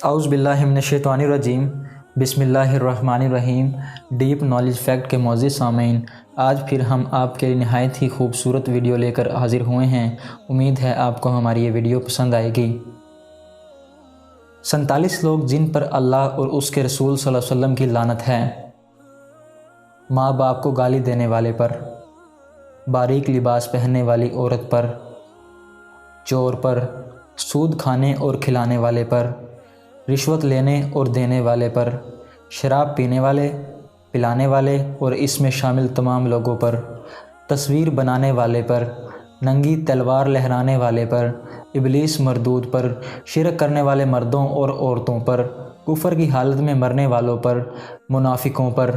اعوذ باللہ من الشیطان الرجیم، بسم اللہ الرحمن الرحیم۔ ڈیپ نالج فیکٹ کے معزز سامعین، آج پھر ہم آپ کے نہایت ہی خوبصورت ویڈیو لے کر حاضر ہوئے ہیں۔ امید ہے آپ کو ہماری یہ ویڈیو پسند آئے گی۔ 47 لوگ جن پر اللہ اور اس کے رسول صلی اللہ علیہ وسلم کی لعنت ہے۔ ماں باپ کو گالی دینے والے پر، باریک لباس پہننے والی عورت پر، چور پر، سود کھانے اور کھلانے والے پر، رشوت لینے اور دینے والے پر، شراب پینے والے، پلانے والے اور اس میں شامل تمام لوگوں پر، تصویر بنانے والے پر، ننگی تلوار لہرانے والے پر، ابلیس مردود پر، شرک کرنے والے مردوں اور عورتوں پر، کفر کی حالت میں مرنے والوں پر، منافقوں پر،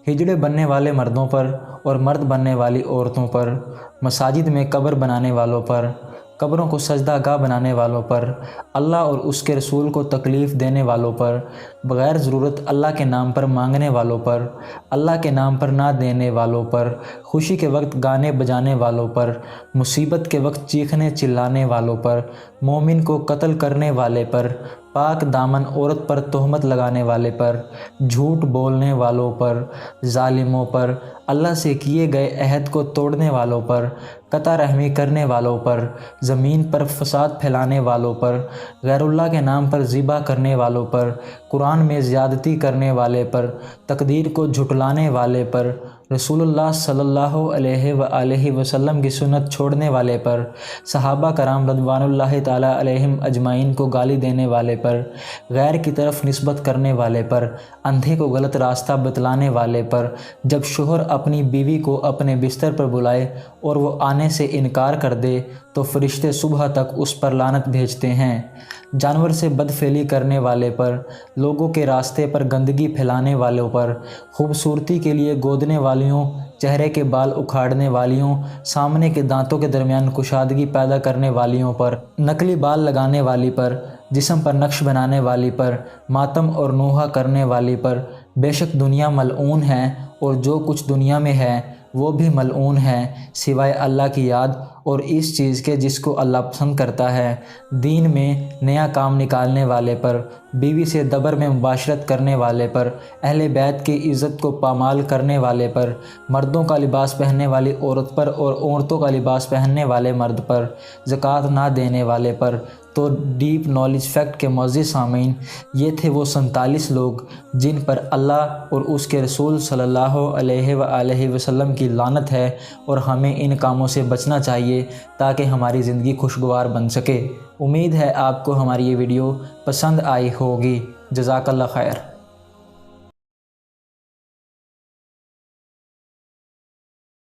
ہجڑے بننے والے مردوں پر اور مرد بننے والی عورتوں پر، مساجد میں قبر بنانے والوں پر، قبروں کو سجدہ گاہ بنانے والوں پر، اللہ اور اس کے رسول کو تکلیف دینے والوں پر، بغیر ضرورت اللہ کے نام پر مانگنے والوں پر، اللہ کے نام پر نہ دینے والوں پر، خوشی کے وقت گانے بجانے والوں پر، مصیبت کے وقت چیخنے چلانے والوں پر، مومن کو قتل کرنے والے پر، پاک دامن عورت پر تہمت لگانے والے پر، جھوٹ بولنے والوں پر، ظالموں پر، اللہ سے کیے گئے عہد کو توڑنے والوں پر، قطع رحمی کرنے والوں پر، زمین پر فساد پھیلانے والوں پر، غیر اللہ کے نام پر ذبح کرنے والوں پر، قرآن میں زیادتی کرنے والے پر، تقدیر کو جھٹلانے والے پر، رسول اللہ صلی اللہ علیہ وآلہ وسلم کی سنت چھوڑنے والے پر، صحابہ کرام رضوان اللہ تعالیٰ علیہم اجمعین کو گالی دینے والے پر، غیر کی طرف نسبت کرنے والے پر، اندھے کو غلط راستہ بتلانے والے پر، جب شوہر اپنی بیوی کو اپنے بستر پر بلائے اور وہ آنے سے انکار کر دے تو فرشتے صبح تک اس پر لعنت بھیجتے ہیں، جانور سے بدفعلی کرنے والے پر، لوگوں کے راستے پر گندگی پھیلانے والوں پر، خوبصورتی کے لیے گودنے والیوں، چہرے کے بال اکھاڑنے والیوں، سامنے کے دانتوں کے درمیان کشادگی پیدا کرنے والیوں پر، نقلی بال لگانے والی پر، جسم پر نقش بنانے والی پر، ماتم اور نوحہ کرنے والی پر، بے شک دنیا ملعون ہے اور جو کچھ دنیا میں ہے وہ بھی ملعون ہے سوائے اللہ کی یاد اور اس چیز کے جس کو اللہ پسند کرتا ہے، دین میں نیا کام نکالنے والے پر، بیوی سے دبر میں مباشرت کرنے والے پر، اہل بیت کی عزت کو پامال کرنے والے پر، مردوں کا لباس پہننے والی عورت پر اور عورتوں کا لباس پہننے والے مرد پر، زکوٰۃ نہ دینے والے پر۔ تو ڈیپ نالج فیکٹ کے معزز سامعین، یہ تھے وہ 47 لوگ جن پر اللہ اور اس کے رسول صلی اللہ علیہ وآلہ وسلم کی لعنت ہے، اور ہمیں ان کاموں سے بچنا چاہیے تاکہ ہماری زندگی خوشگوار بن سکے۔ امید ہے آپ کو ہماری یہ ویڈیو پسند آئی ہوگی۔ جزاک اللہ خیر۔